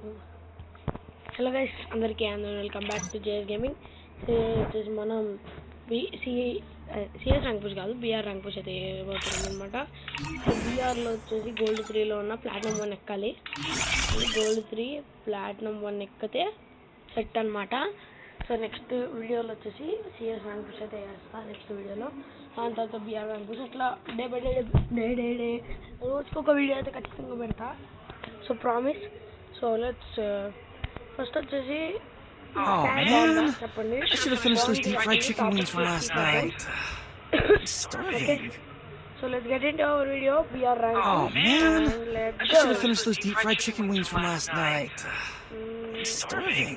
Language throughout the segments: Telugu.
హలో గైస్, అందరికీ welcome back to JS gaming. వచ్చేసి మనం సిఎస్ ర్యాంక్ పుష్ కాదు, బీఆర్ ర్యాంక్ పుష్ అయితే వేయబోతున్నాం అనమాట. బీఆర్లో వచ్చేసి గోల్డ్ 3లో ఉన్న ప్లాటినం 1 ఎక్కాలి. గోల్డ్ 3 ప్లాటినం 1 ఎక్కితే సెట్ అనమాట. సో నెక్స్ట్ వీడియోలో వచ్చేసి సిఎస్ ర్యాంక్ పుష్ అయితే వేస్తాను నెక్స్ట్ వీడియోలో. దాని తర్వాత బీఆర్ ర్యాంక్ పుష్ అట్లా డే బై డే రోజుకొక వీడియో అయితే ఖచ్చితంగా పెడతా. So promise. So let's first వచ్చేసి చెప్పండి. I should have finished those deep fried chicken wings from last night. Starving. So let's get into our video. We are ranked. Oh man, Let's I go. should have finished those deep fried chicken wings from last night. Starving.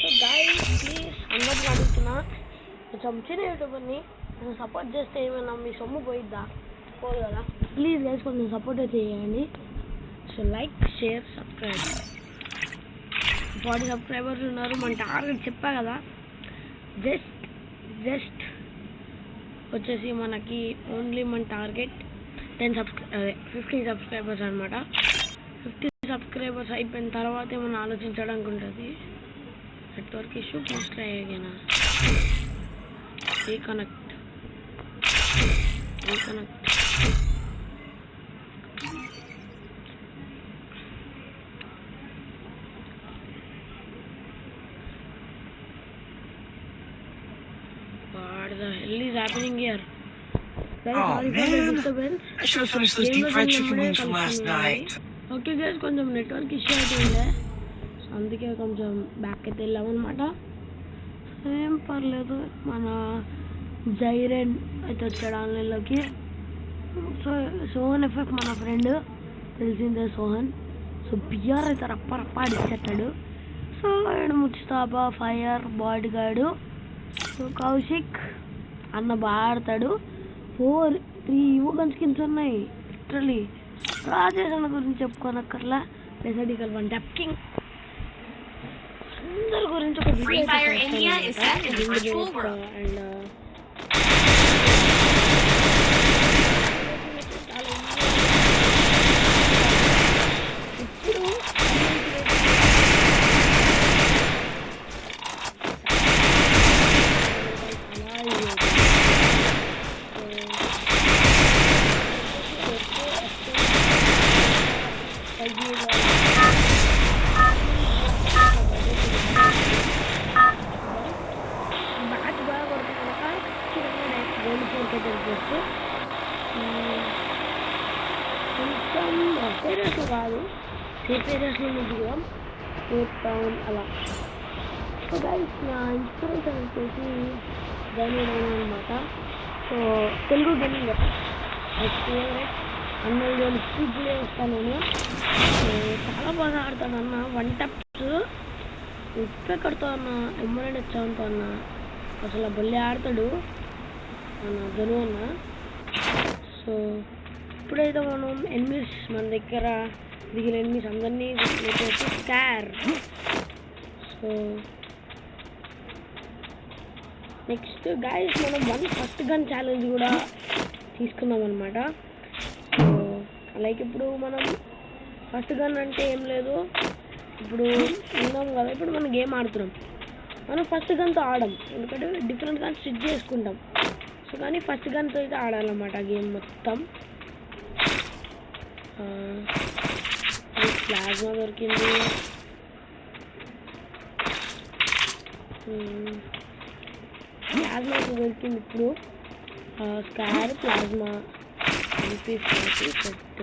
So guys, please అందరిని అడుగుతున్నా, కొంచెం చిన్న యూట్యూబర్ని సపోర్ట్ చేస్తే ఏమైనా మీ సొమ్ము పోయిద్దా? పోదు కదా. ప్లీజ్ గైస్ కొంచెం సపోర్ట్ అయితే చేయండి. So like, share, subscribe. 40 subscribers ఉన్నారు. మన టార్గెట్ చెప్పా కదా, జస్ట్ వచ్చేసి మనకి ఓన్లీ మన టార్గెట్ 15 సబ్స్క్రైబర్స్ అనమాట. 50 సబ్స్క్రైబర్స్ అయిపోయిన తర్వాత ఏమైనా ఆలోచించడానికి ఉంటుంది. Network issue, please try again. Reconnect. What the hell is happening here? Guys, sorry for the disturbance. I should have finished those deep fried chicken wings from last night. Okay guys, కొంచెం నెట్వర్క్ ఇష్యూ అయితే ఉండే, అందుకే కొంచెం బ్యాక్ అయితే వెళ్ళామన్నమాట. ఏం పర్లేదు. మన జైరెన్ అయితే వచ్చాడు ఆన్లైన్లోకి. సోహన్ ఎఫెక్ట్ మన ఫ్రెండ్, తెలిసిందే సోహన్. సో బిఆర్ అయితే రప్ప అడిచేస్తాడు. సో ఆయన ముస్తాబా, fire, body guard, so Kaushik అన్న బాగా ఆడతాడు. 3 గన్ స్కిన్స్ ఉన్నాయి. లిటరలీ రాజేష్ అన్న గురించి చెప్పుకోనక్కర్లా. రెసిడికల్ 1 ట్యాప్ కింగ్. అందరి గురించి ఒక వీడియో అండ్ కొంచెం కాదు, సేఫ్ ఏరియాస్లో దిగుదాం, కేప్ టౌన్ అలా. సో గైస్, నా ఇన్స్పిరేషన్ వచ్చేసి గేమింగ్ అనమాట. సో తెలుగు గేమింగ్ ఫేవరెట్ అన్న వీడియోలు స్పీడ్లే వస్తాను నేను. చాలా బాగా ఆడతాను అన్న. 1 టప్స్ ఎక్కడితో అన్న, ఎంబరెంట్ వచ్చావుతో అన్న, అసలు బొల్లి ఆడతాడు అన్న ధను అన్న. సో ఇప్పుడైతే మనం ఎనిమిస్ మన దగ్గర దిగిన ఎనిమిస్ అందరినీ స్కార్. సో నెక్స్ట్ గైస్, మనం ఫస్ట్ గన్ ఛాలెంజ్ కూడా తీసుకుందాం అనమాట. సో లైక్ ఇప్పుడు మనం ఫస్ట్ గన్ అంటే ఏం లేదు, ఇప్పుడు ఉన్నాం కదా, ఇప్పుడు మనం గేమ్ ఆడుతున్నాం, మనం ఫస్ట్ గన్తో ఆడం, ఎందుకంటే డిఫరెంట్ గన్ స్విచ్ చేసుకుంటాం. సో కానీ ఫస్ట్ గన్తో అయితే ఆడాలన్నమాట గేమ్ మొత్తం. ప్లాజ్మా దొరికింది. ప్లాజ్మా దొరికింది ఇప్పుడు. SCAR, plasma, MP40 set.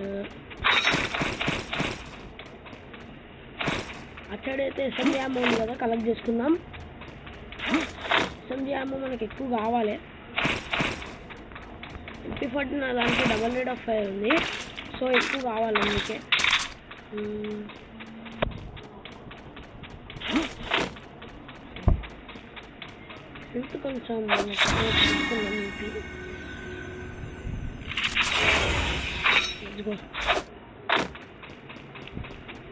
అక్కడైతే ఎస్ఎంజీ యామో ఉంది కదా, కలెక్ట్ చేసుకుందాం. ఎస్ఎంజీ యామో మనకి ఎక్కువ కావాలి. MP40 నా దానికి డబల్ రేట్ ఆఫ్ ఫైర్ ఉంది, సో ఎక్కువ కావాలి అందుకే. హెల్త్ కొంచెం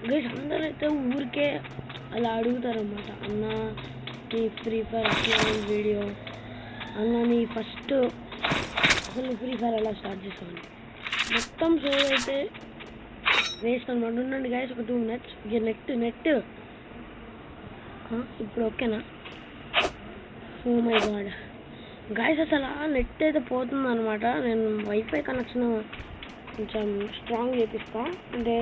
గైస్, అందరైతే ఊరికే అలా అడుగుతారన్నమాట, అన్న నీ ఫ్రీ ఫైర్ అప్లోడ్ వీడియో, అన్న నీ ఫస్ట్ అసలు ఫ్రీ ఫైర్ ఎలా స్టార్ట్ చేసాను. మొత్తం షో అయితే వేస్ట్ అనమాట. ఉండండి గైస్ ఒక 2 minutes. నెట్ ఇప్పుడు ఓకేనా? ఓ మై గాడ్ గైస్, అసలు నెట్ అయితే పోతుంది అనమాట. నేను వైఫై కనెక్షన్ కొంచెం స్ట్రాంగ్ చేపిస్తా, అంటే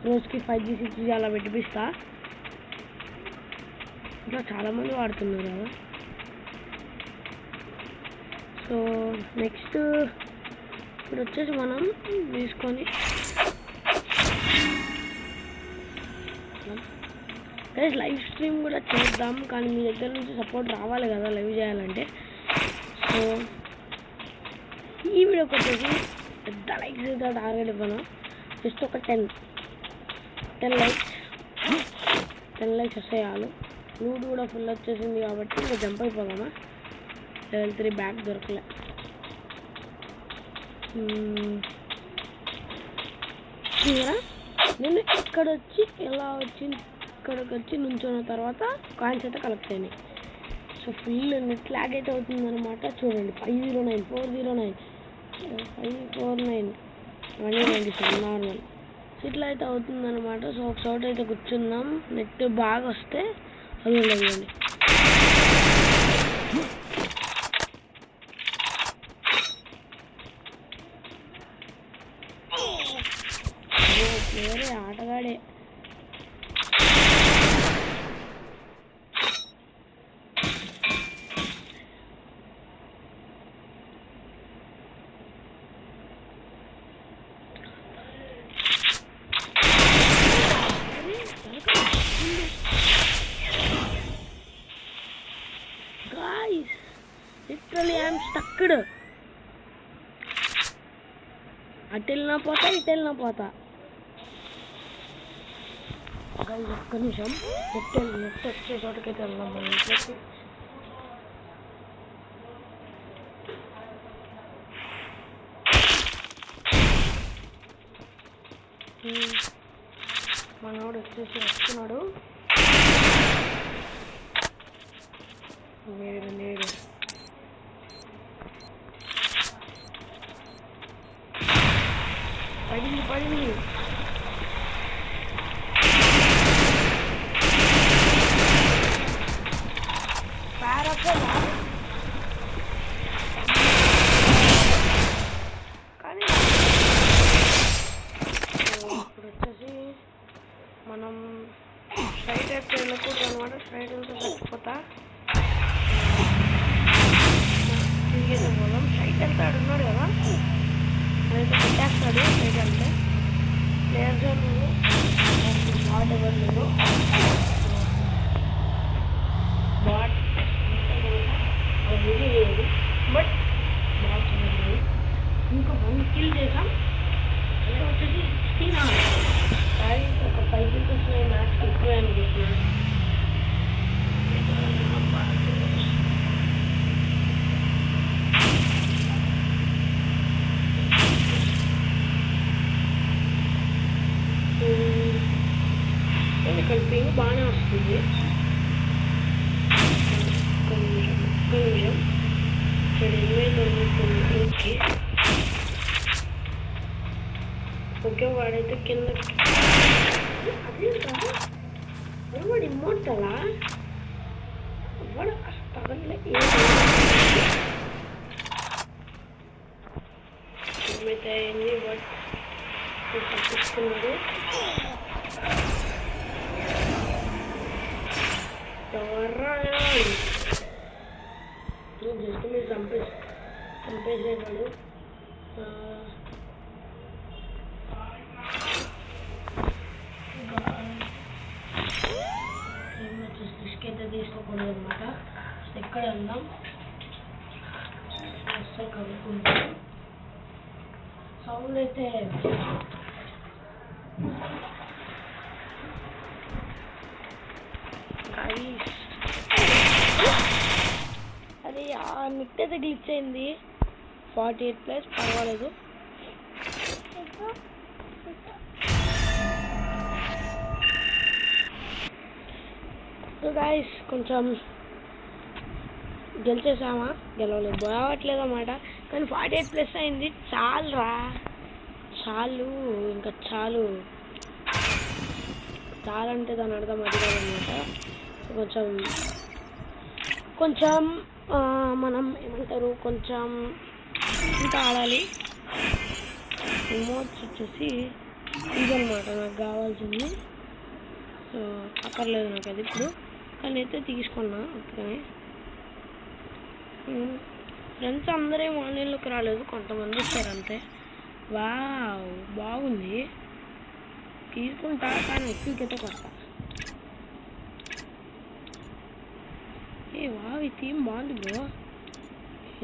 రోజుకి 5G 6G అలా పెట్టిపిస్తా. ఇట్లా చాలామంది వాడుతున్నారు కదా. సో నెక్స్ట్ ఇప్పుడు వచ్చేసి మనం తీసుకొని గైస్ లైవ్ స్ట్రీమ్ కూడా చేద్దాం, కానీ మీ దగ్గర నుంచి సపోర్ట్ రావాలి కదా లైవ్ చేయాలంటే. సో ఈ వీడియోకి వచ్చేసి పెద్ద లైక్స్ అయితే టార్గెట్ ఇవ్వను, జస్ట్ ఒక 10 లైక్స్ వస్తాయి చాలు. లూట్ కూడా ఫుల్ వచ్చేసింది కాబట్టి ఇంకా జంప్ అయిపోదామా. లెవెల్ 3 బ్యాగ్ దొరకలే. నేను ఇక్కడికి వచ్చి నుంచున్న తర్వాత కాయిన్స్ అయితే కలెక్ట్ అయినాయి. సో ఫుల్ నెట్ ల్యాగ్ అయితే అవుతుంది అనమాట. చూడండి 509 409 549 197 నార్మల్ ఇట్లా అయితే అవుతుంది అనమాట. సో ఒక చోట అయితే కూర్చుందాం, నెట్ బాగా వస్తే అది ఉండదు. వేరే ఆటగాడే గాయ్స్, లిటరల్లీ ఐఎమ్ స్టక్డ్. అటు వెళ్ళినా పోతా, ఇటు వెళ్ళినా పోతా. గాయ్స్ ఒక్క నిమిషం, నెట్ వచ్చే చోటకైతే వెళ్దాం మనం. ఇంట్లోకి మనోడు వచ్చేసి వస్తున్నాడు. నేడు పడింది కానీ ఇప్పుడు వచ్చేసి మనం స్ట్రైట్ అయితే వెళ్ళకూడదు అనమాట. స్ట్రైట్ వెళ్తే చచ్చిపోతా. తిరిగేదే పోదాం. స్ట్రైట్ వెళ్తే ఆడున్నాడు కదా, అదైతే పెట్టేస్తాడు. స్ట్రైట్ వెళ్తే ప్లేయర్స్ బాట్ ఎవరు లేదు. బాట్ లేదు, బట్ బాట్ లేదు. ఇంకా 1 kill చేసాం. అదే వచ్చేసి 16 కానీ ఒక 5 kills వస్తున్నాయి. మ్యాచ్ ఎక్కువే అనిపిస్తుంది. ఇక్కడ పింగ్ బాగానే వస్తుంది. ఒక్క నిమిషం ఇక్కడ 29 ఓకే. వాడైతే కింద అదే కాదు, వాడు ఇమ్మోర్టలా? వాడు తగలే ఏమైతే అయింది. బట్ తప్పిస్తున్నాడు. జస్ట్ మీరు చంపేసేవాడు. రిస్క్ అయితే తీసుకోకూడదు అనమాట. ఎక్కడ వెళ్దాం అస్సలు కలుపుకుంటాం. సౌండ్ అయితే అది ఆ నెట్ అయితే గ్లిచ్ అయింది. 48+ పర్వాలేదు. సో గైస్ కొంచెం గెలిచేసామా? గెలవలేదు, బాగట్లేదు అన్నమాట. కానీ 48+ అయింది. చాలరా, చాలు, ఇంకా చాలు. చాలంటే దాని అర్థం అది కాదనమాట. కొంచెం మనం ఏమంటారు, కొంచెం ఇంకా ఆడాలి. ఎమోట్స్ వచ్చేసి ఇదనమాట నాకు కావాల్సింది. సో అక్కర్లేదు నాకు అది ఇప్పుడు, కానీ అయితే తీసుకున్నా అందుకని. ఫ్రెండ్స్ అందరూ ఆన్లైన్లోకి రాలేదు, కొంతమంది వచ్చారు అంతే. వావ్ బాగుంది, తీసుకుంటా కానీ ఎక్కువకైతే కొడతా. వావ్ ఈ థీమ్ బాగుంది బ్రో,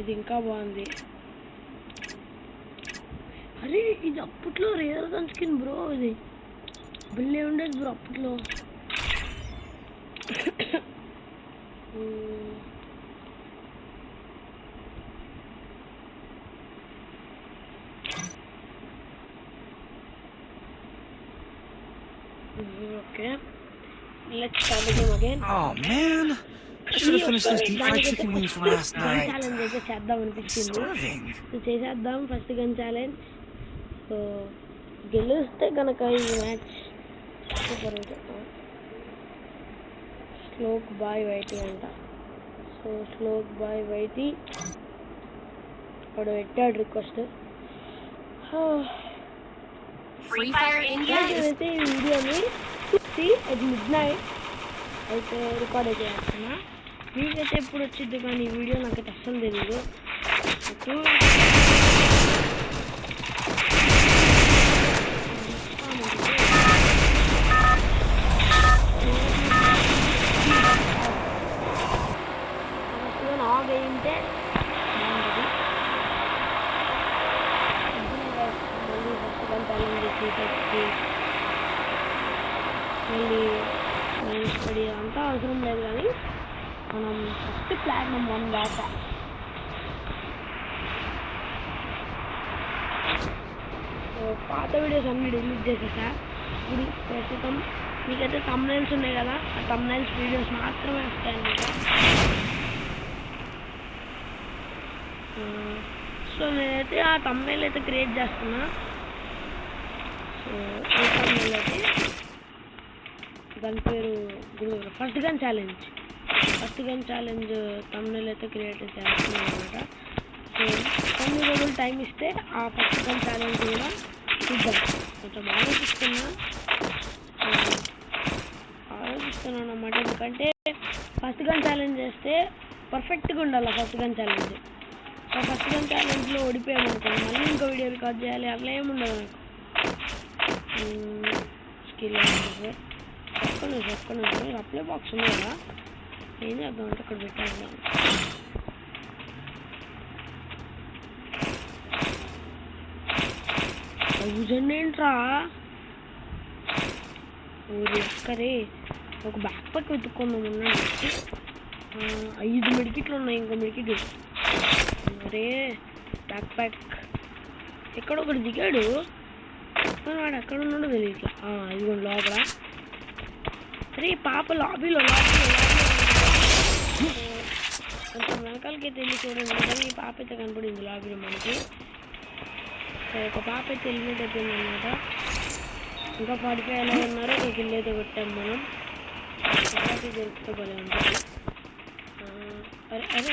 ఇది ఇంకా బాగుంది. అరే ఇది అప్పట్లో రేర్ గన్ స్కిన్ బ్రో, ఇది బిల్లే ఉండేది బ్రో అప్పట్లో. Okay, let's start the game again. Oh man, I should have finished those deep fried chicken wings from last night. Challenge అయితే చేద్దాం అనిపించింది. సో చేసేద్దాం ఫస్ట్ గన్ ఛాలెంజ్. సో గెలిస్తే కనుక ఈ మ్యాచ్ సూపర్ ఉంటుంది. స్లోక్ బాయ్ వైటీ అంట. సో స్లోక్ బాయ్ వైటీ వాడు పెట్టాడు రిక్వెస్ట్. Free Fire India అయితే ఈ వీడియోని చూసి అది మిడ్నైట్ అయితే రికార్డ్ అయితే చేస్తున్నా. మీకైతే ఎప్పుడు వచ్చింది కానీ ఈ వీడియో నాకైతే అస్సలు తెలీదు. ఆగైంటే బాగుంటుంది. మళ్ళీ ఫస్ట్ మళ్ళీ స్టడీ అంతా అవసరం లేదు, కానీ మనం ఫస్ట్ ప్లాటినం 1 దాకా. పాత వీడియోస్ అన్నీ డిలీట్ చేసేసా. ఇప్పుడు ప్రస్తుతం మీకైతే థంబ్నైల్స్ ఉన్నాయి కదా, ఆ థంబ్నైల్స్ వీడియోస్ మాత్రమే వస్తాయన్నమాట. సో నేనైతే ఆ థంబ్నైల్ అయితే క్రియేట్ చేస్తున్నా. సో ఈ థంబ్నైల్ అయితే దాని పేరు ఫస్ట్ గన్ ఛాలెంజ్ థంబ్నైల్ అయితే క్రియేట్ చేస్తున్నాను అనమాట. సో కొన్ని రోజులు టైం ఇస్తే ఆ ఫస్ట్ గన్ ఛాలెంజ్ కూడా చూద్దాం. కొంచెం ఆలోచిస్తున్నాను అన్నమాట, ఎందుకంటే ఫస్ట్ గన్ ఛాలెంజ్ చేస్తే పర్ఫెక్ట్గా ఉండాలి. ఫస్ట్ గన్ ఛాలెంజ్ ఛాలెంజ్లో ఓడిపోయామనుకోండి మళ్ళీ ఇంకో వీడియో రికార్డ్ చేయాలి, అట్లా ఏముండదు నాకు. స్కిల్ ఒక్క అప్లై బాక్స్ ఉంది కదా, ఏం చేద్దాం అంటే అక్కడ పెట్టేద్దాం. ఏంట్రా ఊరి ఒక్కరే ఒక బ్యాక్ ప్యాక్ వెతుక్కుందాం ఉన్నాడు. 5 మెడికిట్లు ఉన్నాయి, ఇంకో మెడికిట్. అరే బ్యాక్ ప్యాక్ ఎక్కడో ఒకటి దిగాడు, వాడు ఎక్కడ ఉన్నాడో తెలియట్లా. ఇదిగోండి లోపల. అరే పాప లాబీలో కొంచెం వెనకాలకి వెళ్ళి చూడండి, ఈ పాప అయితే కనపడింది లాబీలో మనకి. ఒక పాప అయితే ఎలిమినేట్ అయిపోయింది అనమాట. ఇంకా 45 ఎలా ఉన్నారు, ఒక కిల్ అయితే కొట్టాము మనం. దొరికితే భలే ఉంటుంది. అరే అరే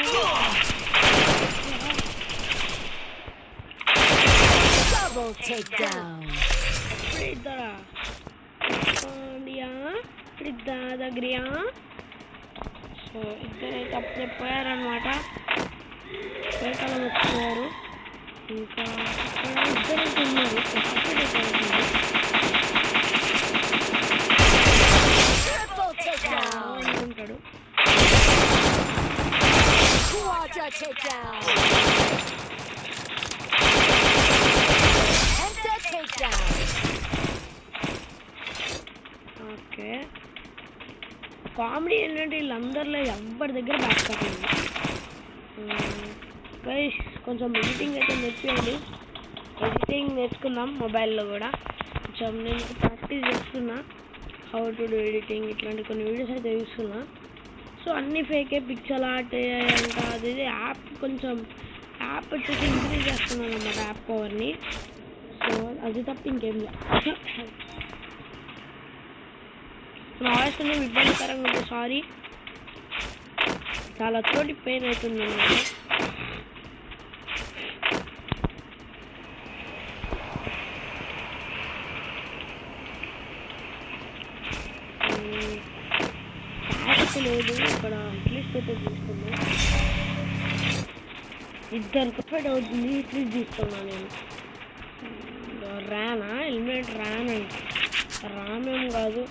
ఇద్దరా దగ్గర. సో ఇద్దరైతే అప్పుడే పోయారనమాట, వేకాలం వచ్చినారు. ఇంకా ఇద్దరైతే ఉన్నారు, ఉంటాడు. ఓకే కామెడీ ఏంటంటే వీళ్ళందరిలో ఎవరి దగ్గర బ్యాక్ కాలేదు. గైస్ కొంచెం ఎడిటింగ్ అయితే నేర్చుకోండి, ఎడిటింగ్ నేర్చుకుందాం మొబైల్లో కూడా. కొంచెం నేను ప్రాక్టీస్ చేస్తున్నా, హౌ టు డూ ఎడిటింగ్ ఇట్లాంటి కొన్ని వీడియోస్ అయితే చూస్తున్నా. సో అన్నీ ఫేకే, పిక్చర్ ఆర్ట్ అంట అది యాప్ కొంచెం యాప్ వచ్చేసి ఇంక్రీజ్ చేస్తున్నాను అన్నమాట, యాప్ పవర్ని. తీసుకోవాలి, అది తప్ప ఇంకేం లేదు. నా వాయిస్ కొంచెం ఇబ్బందికరంగా ఉంది, సారీ. చాలా చోటి పెయిన్ అవుతుంది అన్నమాట. లేదు ఇక్కడ అట్లీస్ట్ అయితే తీసుకున్నాను, ఇద్దరు కంఫర్ట్ అవుతుంది. ఇట్లీస్ట్ తీసుకున్నాను నేను. రానా హెల్మెట్ రానండి, రామేం కాదు.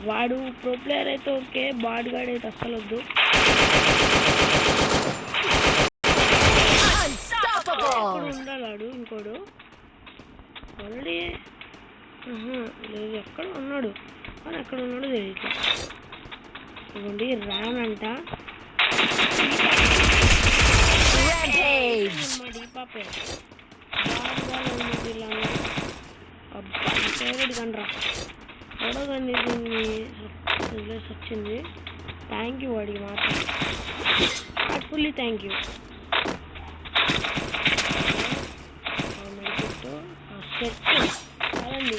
వాడు ప్రో ప్లేయర్ అయితే ఓకే, బాడ్ గార్డ్ అయితే అస్సలు వద్దు. ఎక్కడ ఉండాలాడు ఇంకోడు ఆల్రెడీ లేదు, ఎక్కడ ఉన్నాడు కానీ ఎక్కడ ఉన్నాడు తెలియదు. ఇవ్వండి రానంట పాపే ఫేవరెట్ కండ్రా చూడగానే దీన్ని వదిలేసి వచ్చింది. థ్యాంక్ యూ వాడికి మాత్రం, హార్ట్ఫుల్లీ థ్యాంక్ యూ. చాలండి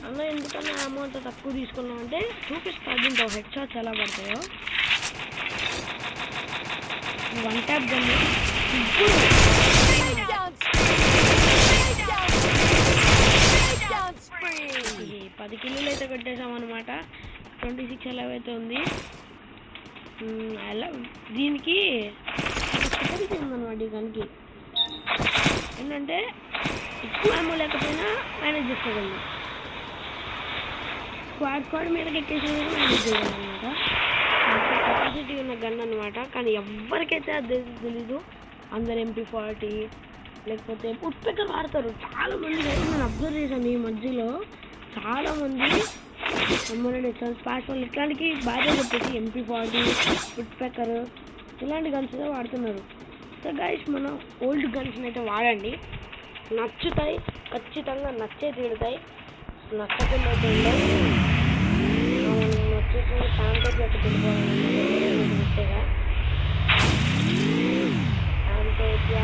అన్న, ఎందుకన్నా అమౌంట్ తక్కువ తీసుకున్నాం అంటే చూపిస్తాను దీంతో హెడ్ షాట్స్ ఎలా పడతాయో. వన్ ట్యాప్ గన్ 10 కిలోలు అయితే కట్టేసాం అనమాట. 26 ఎలా అయితే ఉంది. అలా దీనికి స్పెషాలిటీ ఉందన్నమాట. ఈ గన్కి ఏంటంటే ఎక్కువ ఏమో లేకపోయినా మేనేజ్ చేసుకోగలదు. స్క్వాడ్ మీదకి ఎక్కేసి మేనేజ్ చేయాలన్నమాట. కెపాసిటీ ఉన్న గన్ అనమాట. కానీ ఎవరికైతే అది తెలీదు. అందరు MP40 లేకపోతే ఉడ్పెక్కర్ వాడతారు చాలా మంది. నేను అబ్జర్వ్ చేశాను ఈ మధ్యలో చాలా మంది స్పాష్ వాళ్ళు ఇట్లాంటికి బాగా చెప్పేసి MP40 ఉడ్పెక్కర్ ఇలాంటి గన్స్ వాడుతున్నారు. సో గైస్ మనం ఓల్డ్ గన్స్ అయితే వాడండి, నచ్చుతాయి, ఖచ్చితంగా నచ్చే తీరుతాయి. నచ్చకుండా అయితే ఉండవు. నచ్చేసిన ఫ్యాన్తో పెట్టి తిరిగిపోవాలన్నమాట. నచ్చేగా ఫ్యాన్తో వచ్చి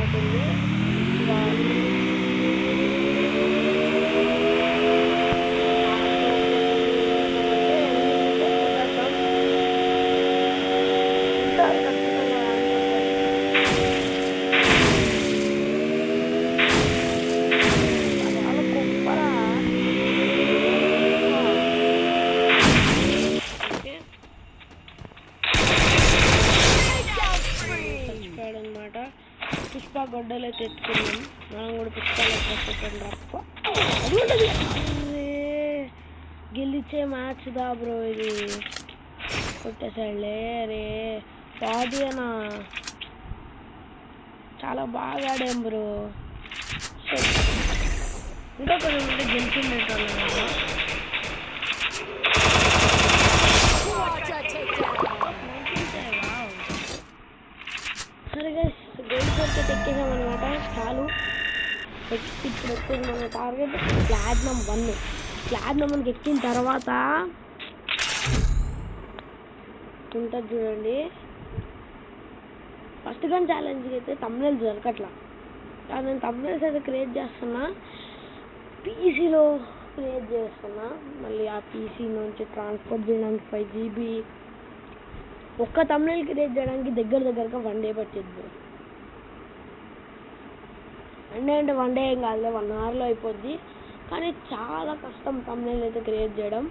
పుష్ప గొడ్డలు అయితే ఎత్తుకున్నాం. మనం కూడా పుష్పాలు రప్ప గెలిచే మ్యాచ్ దా బ్రో. ఇది కొట్టేసాడులే. రే పాడియనా చాలా బాగా ఆడాం బ్రో. ఇంకా కొంచెం ఉంటే గెలిచిండేటోళ్ళం కదా. సరే గైస్ గోల్డ్ ఫోర్కి ఎక్కేసామన్నమాట. చాలు ఇప్పుడు వచ్చేది మన టార్గెట్ ప్లాటినం 1. ప్లాటినం 1కి ఎక్కిన తర్వాత ఉంటుంది చూడండి. ఫస్ట్ గన్ ఛాలెంజ్కి అయితే తమ్నెల్స్ దొరకట్లా. కానీ నేను తమ్నెల్స్ అయితే క్రియేట్ చేస్తున్నా, పీసీలో క్రియేట్ చేస్తున్నా. మళ్ళీ ఆ పీసీ నుంచి ట్రాన్స్పోర్ట్ చేయడానికి 5 GB. ఒక్క తమ్నెల్ క్రియేట్ చేయడానికి దగ్గరగా 1 day పట్టిద్ది. అంటే 1 day ఏం కాదులే, 1 hourలో అయిపోద్ది. కానీ చాలా కష్టం తమ్నెల్ అయితే క్రియేట్ చేయడం.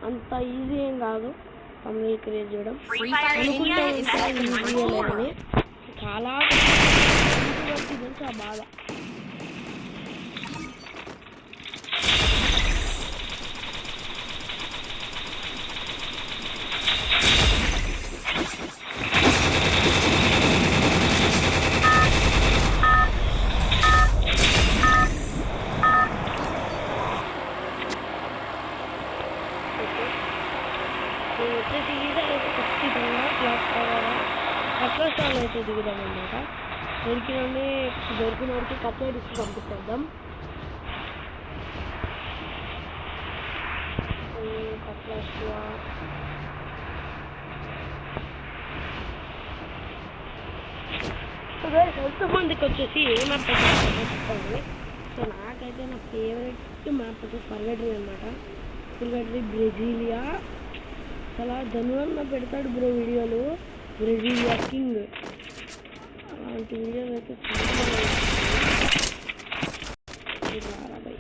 అంత ఈజీ ఏం కాదు తమ్నెల్ క్రియేట్ చేయడం. అనుకుంటే ఈజీ లేదని చాలా తెలుసు ఆ బాధ. కట్లస్టాల్ అయితే దిగుదాం అన్నమాట. దొరికిన వరకు కట్లెట్ ఇచ్చి పంపిస్తాం. కట్లస్టా ఎంతమందికి వచ్చేసి ఏమర్థం చెప్పండి. సో నాకైతే నా ఫేవరెట్ మ్యాప్ అయితే పర్గటరీ అనమాట. పర్గటరీ బ్రెజిలియా అలా ధనువన్న పెడతాడు బ్రో వీడియోలు. బ్రెజిలియా కింగ్ అలాంటి వీడియోలు అయితే చాలా బాయ్.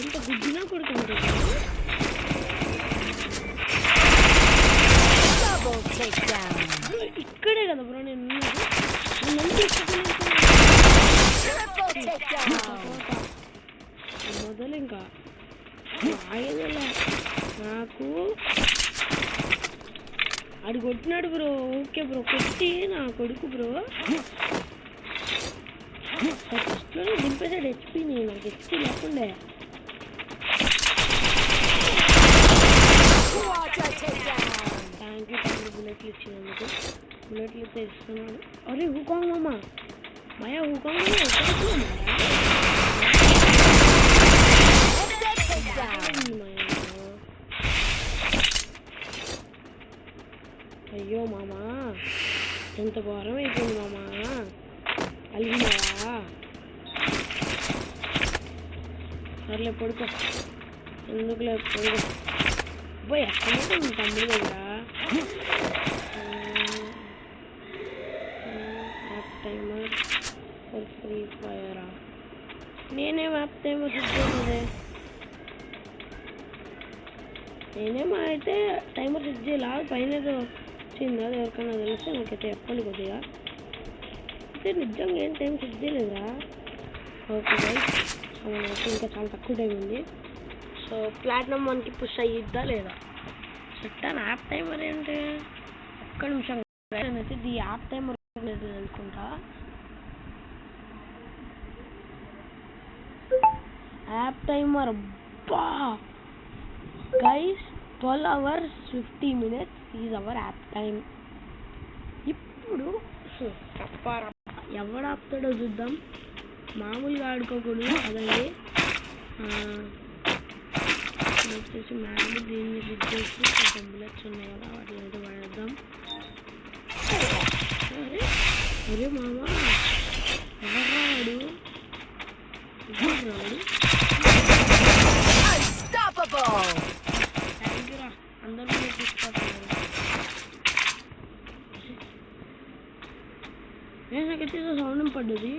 ఎంత గుడ్డినా కొడుకుంటుంది. ఇక్కడే కదా బ్రో నేను మొదలు ఇంకా ఆగేదలే నాకు. ఆడు కొట్టినాడు బ్రో. ఓకే బ్రో కొట్టి నా కొడుకు బ్రో ఫస్ట్లోనే దింపేసాడు హెచ్పీని. నాకు హెచ్పీ లేకుండే. థ్యాంక్ యూ బుల్లెట్లు ఇచ్చినందుకు. బుల్లెట్లు ఇస్తే ఇస్తున్నాడు. అరే హుకాంగ్ మామ మాయా హుకాంగ్ అయ్యో మామా ఎంత ఘోరం అయిపోయింది మామా. అలిగినావా? సర్లే పడుకో. ఎందుకులే పడుకో. పోయి ఎక్కడ తమ్ముడు దగ్గర యాప్ టైమర్ ఫర్ ఫ్రీ ఫైరా. నేనేం యాప్ టైమర్ సిద్ధే. నేనేమో అయితే టైమర్ సెట్ చేయాలా పైన ఏదో వచ్చింది. అది ఎవరికైనా తెలిస్తే నాకైతే చెప్పండి కొద్దిగా. అయితే నిజంగా ఏం టైం సెట్ చేయలేదురా. ఓకే గైస్ మనకి ఇంకా చాలా తక్కువ టైం ఉంది. సో ప్లాటినం 1కి పుష్ అయ్యిద్దా లేదా చెప్తాను. యాప్ టైమర్ ఏంటి ఒక్క నిమిషం అయితే ఈ యాప్ టైమర్ తెలుసుకుంటా. యాప్ టైమర్ బా guys 12 hours 50 minutes is our app time. ఇప్పుడు ఎవడు ఆపుతాడో చూద్దాం. మామూలుగా ఆడుకోకూడదు అదండి. వచ్చేసి మ్యామ్ దీన్ని ఫిట్ చేసి కొంచెం బుల్లెట్స్ ఉన్నాయి కదా వాటిని అయితే పడేద్దాం. అరే అరే మామా ఎవరు రాడు థ్యాంక్ యూ రా. అందరూ తీసుకుంటారు. నాకైతే ఏదో సౌండ్ పడ్డది.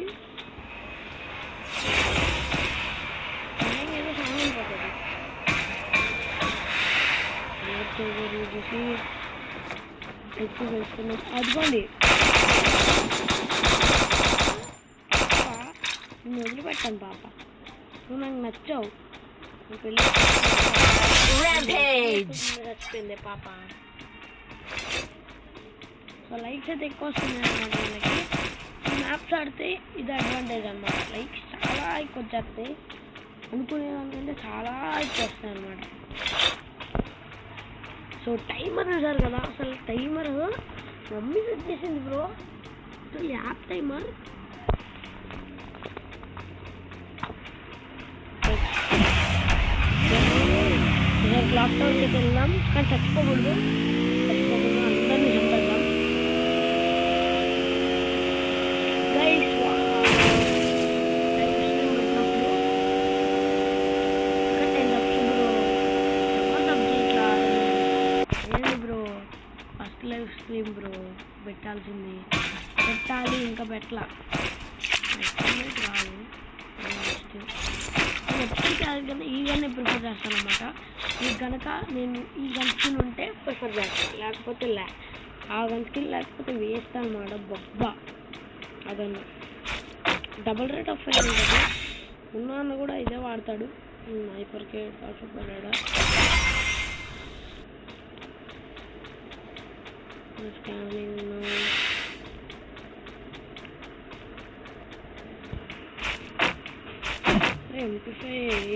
ఏదో సౌండ్ పడ్డది. ఎక్కువ వేసుకున్నాం. అదిగోండి నేను వదిలిపెట్టాను పాప. నువ్వు నాకు నచ్చావు. నువ్వు పెళ్ళి చచ్చిపోయింది పాప. సో లైక్స్ అయితే ఎక్కువ వస్తున్నాయి అన్నమాట. మనకి మ్యాప్స్ ఆడితే ఇది అడ్వాంటేజ్ అనమాట. లైక్స్ చాలా ఎక్కువ వచ్చేస్తాయి. అనుకునేదానికంటే చాలా ఎక్కువ వస్తాయి అన్నమాట. సో టైమర్ చూసారు కదా. అసలు టైమర్ మమ్మీ సెట్ చేసింది బ్రో. అసలు యాప్ టైమర్ క్లాక్ టవర్కి వెళ్దాం. కానీ చచ్చిపోకూడదు. అందరినీ చంపేద్దాం. గైస్ లైవ్ స్ట్రీమ్ బ్రో పెట్టాల్సింది. పెట్టాలి ఇంకా పెట్టలా. రాదు ఎప్పటికీ కాదు కదా. ఈ గన్నే ప్రిఫర్ చేస్తాను అనమాట. ఈ కనుక నేను ఈ గన్ స్కిన్ ఉంటే ప్రిఫర్ చేస్తాను. లేకపోతే ఆ గన్ స్కిన్ లేకపోతే వేస్ట్ అనమాట. Bobba అదన్న double rate of fire ఉంటుంది. ఉన్న కూడా ఇదే వాడతాడు. హైపర్కే పడాడా స్కానింగ్ ఎంపీ5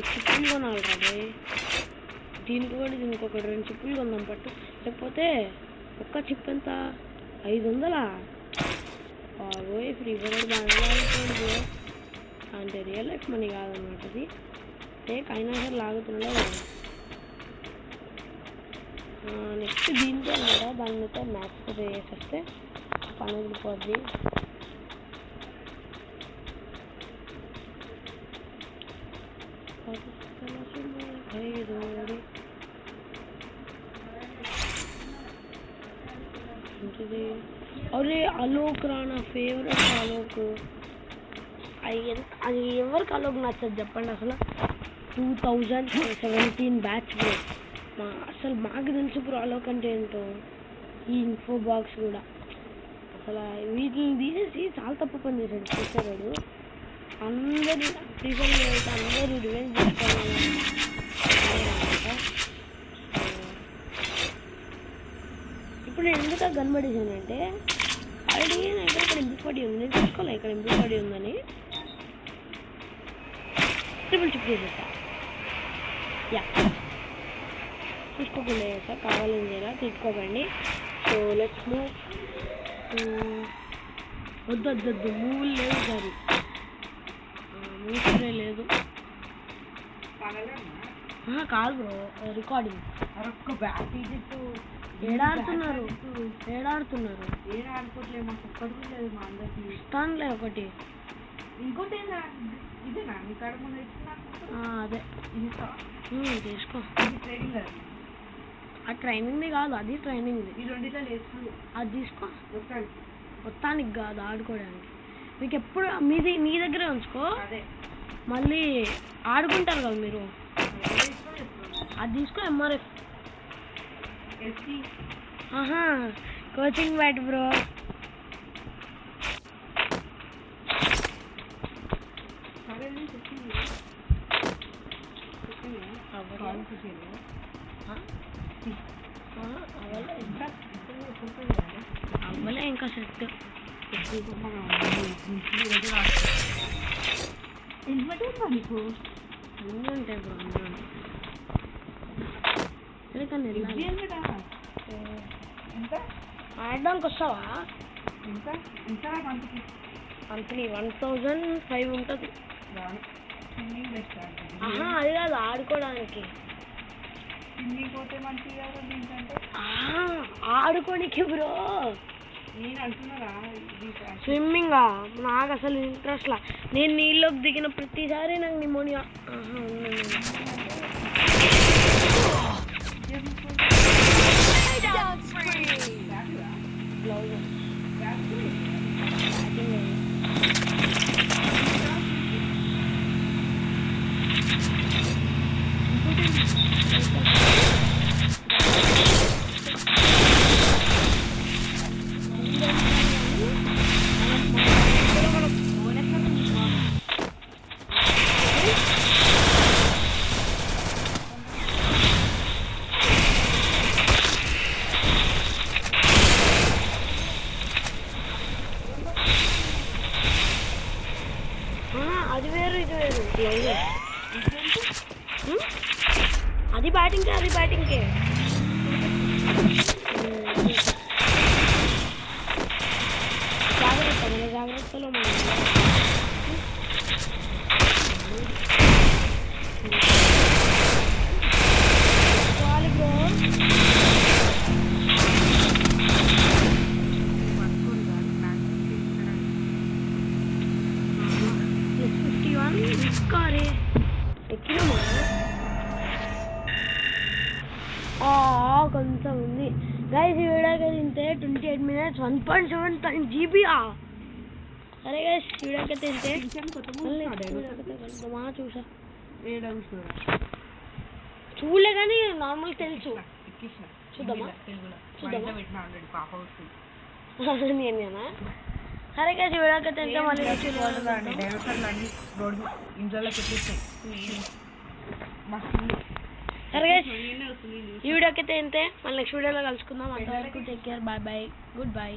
చిప్పులు కొనాలి రాబోయ్. దీనికి కూడా దీనికి ఒక 2 చిప్పులు కొందాం పట్టు. లేకపోతే ఒక్క చిప్ ఎంత 500 బాబోయ్. ఫ్రీ ఫైర్ బాగా లాగుతుంది అంటే రియల్ లైఫ్ మనీ కాదన్నమాట. అది టేక్ అయినా సరే లాగుతున్నాడు. నెక్స్ట్ దీంతో అనమాట, దాని మీద మ్యాథ్స్ వేసేస్తే పని వదిలిపోద్ది. అరే అలోక్ రా, నా ఫేవరెట్ అలోక్. అది ఎవరికి అలోక్ నచ్చదు చెప్పండి అసలు. 2017 బ్యాచ్ బ్రో. అసలు మాకు తెలుసు బ్రో అలోక్ అంటే ఏంటో. ఈ ఇన్ఫో బాక్స్ కూడా అసలు వీటిని తీసేసి చాలా తప్పు పని చేశాడు చేశాడు. అందరూ ఫ్రీఫైర్ అయితే అందరూ రివెంజ్ చేసుకోవాలి. ఇప్పుడు నేను ఎందుకు కనబడేసానంటే ఆల్రెడీ నాకు ఇక్కడ ఎంపీ ఉంది, నేను చూసుకోవాలి ఇక్కడ ఎంపీ ఉందని ట్రిపుల్ చిప్ చేసేస్తా. యా చూసుకోకుండా చేస్తా, కావాలని చేయాలా తీసుకోకండి. So let's move. వద్దు మూవీలు లేదు సారీ, మూవీ లేదు కాదు బ్రో, రికార్డింగ్. ఏడాడుతున్నారు ఇస్తానులే ఒకటి. ఇంకోటి అదే తీసుకో. ట్రైనింగ్ ఆ ట్రైనింగ్ది కాదు, అది ట్రైనింగ్ది. ఈ రెండిట్లో లేదు, అది తీసుకో. వస్తాడు మొత్తానికి కాదు, ఆడుకోవడానికి. మీకు ఎప్పుడు మీ దగ్గరే ఉంచుకో, అదే మళ్ళీ ఆడుకుంటారు కదా మీరు. అది తీసుకో. MRF coaching bat bro. అవ్వలే ఇంకా సెట్. నీకు అన్నీ ఉంటాయి బ్రో, అన్నీ ఉంటాయి. ఆడడానికి వస్తావా? మంత్లీ 1005 ఉంటుంది. అది కాదు ఆడుకోవడానికి. ఆడుకోనికి బ్రో. స్విమ్మింగా నాకు అసలు ఇంట్రెస్ట్ లా. నేను నీళ్ళలోకి దిగిన ప్రతిసారి నాకు నిమోనియా. అది వేరు ఇది వేరు. అది బ్యాటింగ్కే జాగ్రత్తలో బ్రో. కొంచెం ఉంది గైస్. ఈ వీడియోకి తింటే 28 minutes 1.7 GB. సరే గైస్, వీడియోకి తింటే చూసా చూడలే కానీ నార్మల్ తెలుసు. చూద్దామా? నేనేనా? సరే గైస్, ఈ వీడియోకి తింటే మళ్ళీ సరే గైస్, ఈ వీడియోకి అయితే ఇంతే. మళ్ళీ నెక్స్ట్ వీడియోలో కలుసుకుందాం. అంతవరకు take care, bye bye, good by.